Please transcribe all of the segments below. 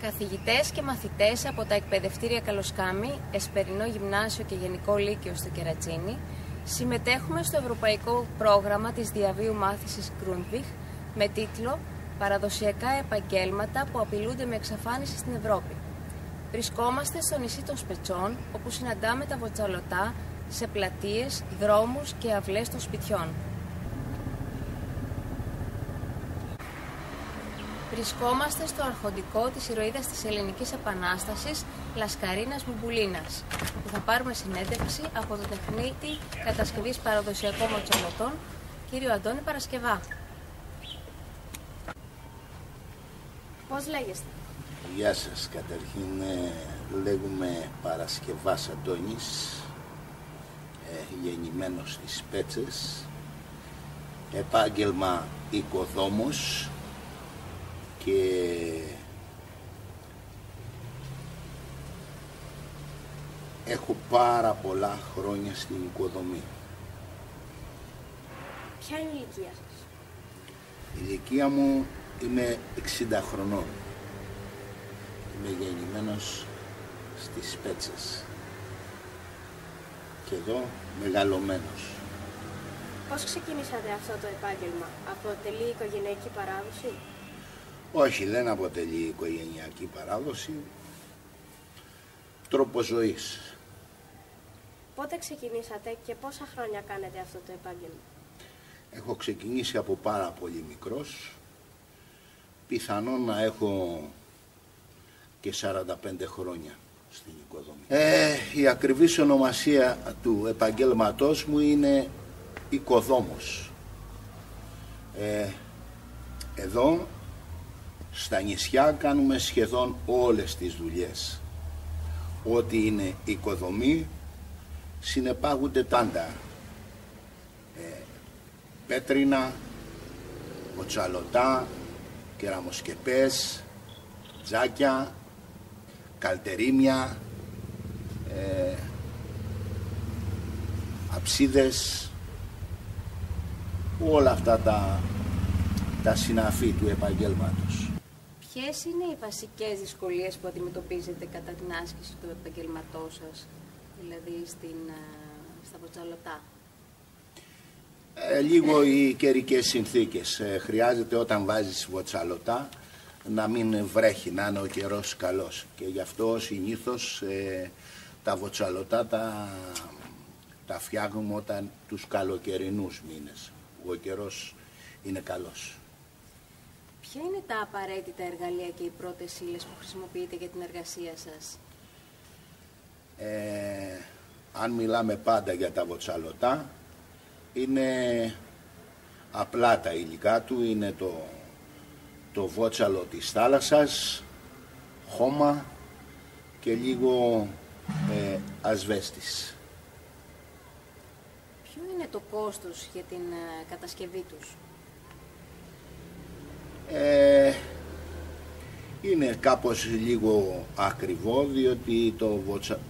Καθηγητές και μαθητές από τα εκπαιδευτήρια Καλοσκάμη, Εσπερινό Γυμνάσιο και Γενικό Λύκειο στο Κερατσίνι συμμετέχουμε στο ευρωπαϊκό πρόγραμμα της διαβίου μάθησης Grundtvig με τίτλο «Παραδοσιακά επαγγέλματα που απειλούνται με εξαφάνιση στην Ευρώπη». Βρισκόμαστε στο νησί των Σπετσών, όπου συναντάμε τα βοτσαλωτά σε πλατείες, δρόμους και αυλές των σπιτιών. Βρισκόμαστε στο αρχοντικό της ηρωίδας της Ελληνικής Επανάστασης Λασκαρίνας Μπουμπουλίνας, που θα πάρουμε συνέντευξη από τον τεχνίτη κατασκευής παραδοσιακών βοτσαλωτών, κύριο Αντώνη Παρασκευά. Πώς λέγεστε? Γεια σας. Καταρχήν λέγουμε Παρασκευάς Αντώνης, γεννημένος στις Πέτσες, επάγγελμα οικοδόμος και έχω πάρα πολλά χρόνια στην οικοδομή. Ποια είναι η ηλικία σας? Η ηλικία μου είμαι 60 χρονών. Είμαι γεννημένος στις Πέτσες και εδώ μεγαλωμένος. Πώς ξεκινήσατε αυτό το επάγγελμα? Αποτελεί οικογενειακή παράδοση? Όχι, δεν αποτελεί οικογενειακή παράδοση. Τρόπο ζωής. Πότε ξεκινήσατε και πόσα χρόνια κάνετε αυτό το επάγγελμα? Έχω ξεκινήσει από πάρα πολύ μικρός. Πιθανόν να έχω και 45 χρόνια στην οικοδομή. Η ακριβής ονομασία του επαγγέλματός μου είναι οικοδόμος. Εδώ στα νησιά κάνουμε σχεδόν όλες τις δουλειές. Ό,τι είναι οικοδομή συνεπάγονται πάντα. Πέτρινα, βοτσαλωτά, κεραμοσκεπές, τζάκια, καλτερίμια, αψίδες, όλα αυτά τα συναφή του επαγγέλματος. Ποιες είναι οι βασικές δυσκολίες που αντιμετωπίζετε κατά την άσκηση του επαγγελματός σας, δηλαδή στα βοτσαλωτά? Λίγο οι καιρικές συνθήκες. Χρειάζεται όταν βάζεις βοτσαλωτά να μην βρέχει, να είναι ο καιρός καλός. Και γι' αυτό συνήθως τα βοτσαλωτά τα φτιάχνουμε όταν τους καλοκαιρινούς μήνες. Ο καιρός είναι καλός. Ποια είναι τα απαραίτητα εργαλεία και οι πρώτες ύλες που χρησιμοποιείτε για την εργασία σας? Αν μιλάμε πάντα για τα βοτσαλωτά, είναι απλά τα υλικά του, είναι το βότσαλο της θάλασσας, χώμα και λίγο ασβέστης. Ποιο είναι το κόστος για την κατασκευή τους? Είναι κάπως λίγο ακριβό, διότι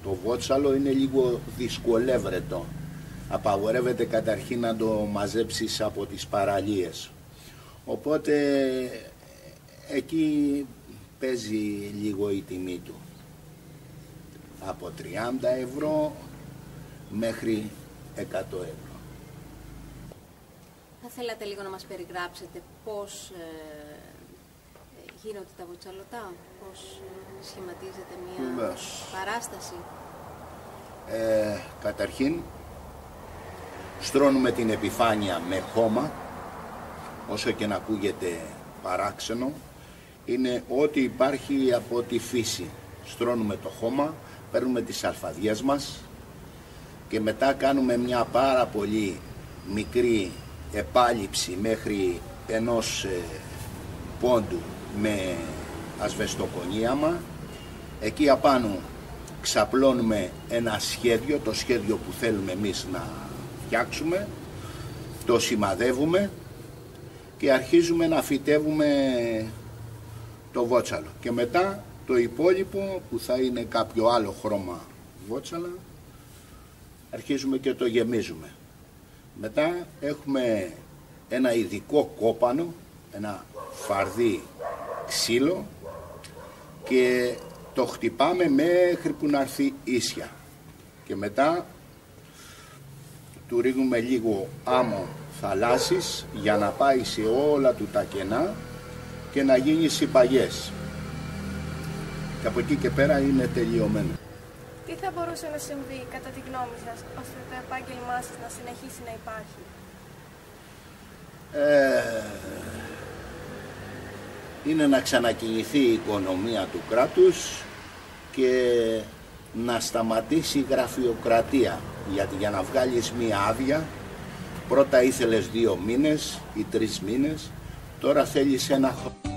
το βότσαλο είναι λίγο δυσκολεύρετο. Απαγορεύεται καταρχήν να το μαζέψεις από τις παραλίες. Οπότε εκεί παίζει λίγο η τιμή του. Από 30 ευρώ μέχρι 100 ευρώ. Θα θέλατε λίγο να μας περιγράψετε πώς γίνονται τα βοτσαλωτά, πώς σχηματίζεται μια παράσταση? Καταρχήν στρώνουμε την επιφάνεια με χώμα, όσο και να ακούγεται παράξενο, είναι ό,τι υπάρχει από τη φύση. Στρώνουμε το χώμα, παίρνουμε τις αλφαδιές μας και μετά κάνουμε μια πάρα πολύ μικρή επάλυψη μέχρι ενός πόντου με ασβεστοκονίαμα. Εκεί απάνω ξαπλώνουμε ένα σχέδιο, το σχέδιο που θέλουμε εμείς να φτιάξουμε, το σημαδεύουμε και αρχίζουμε να φυτεύουμε το βότσαλο. Και μετά το υπόλοιπο που θα είναι κάποιο άλλο χρώμα βότσαλα αρχίζουμε και το γεμίζουμε. Μετά έχουμε ένα ειδικό κόπανο, ένα φαρδί ξύλο και το χτυπάμε μέχρι που να έρθει ίσια. Και μετά του ρίχνουμε λίγο άμμο θαλάσσης για να πάει σε όλα του τα κενά και να γίνει συμπαγές. Και από εκεί και πέρα είναι τελειωμένο. Τι θα μπορούσε να συμβεί κατά τη γνώμη σας ώστε το επάγγελμά σας να συνεχίσει να υπάρχει? Είναι να ξανακινηθεί η οικονομία του κράτους και να σταματήσει η γραφειοκρατία. Γιατί για να βγάλεις μία άδεια, πρώτα ήθελες 2 μήνες ή 3 μήνες, τώρα θέλεις 1 χρόνο.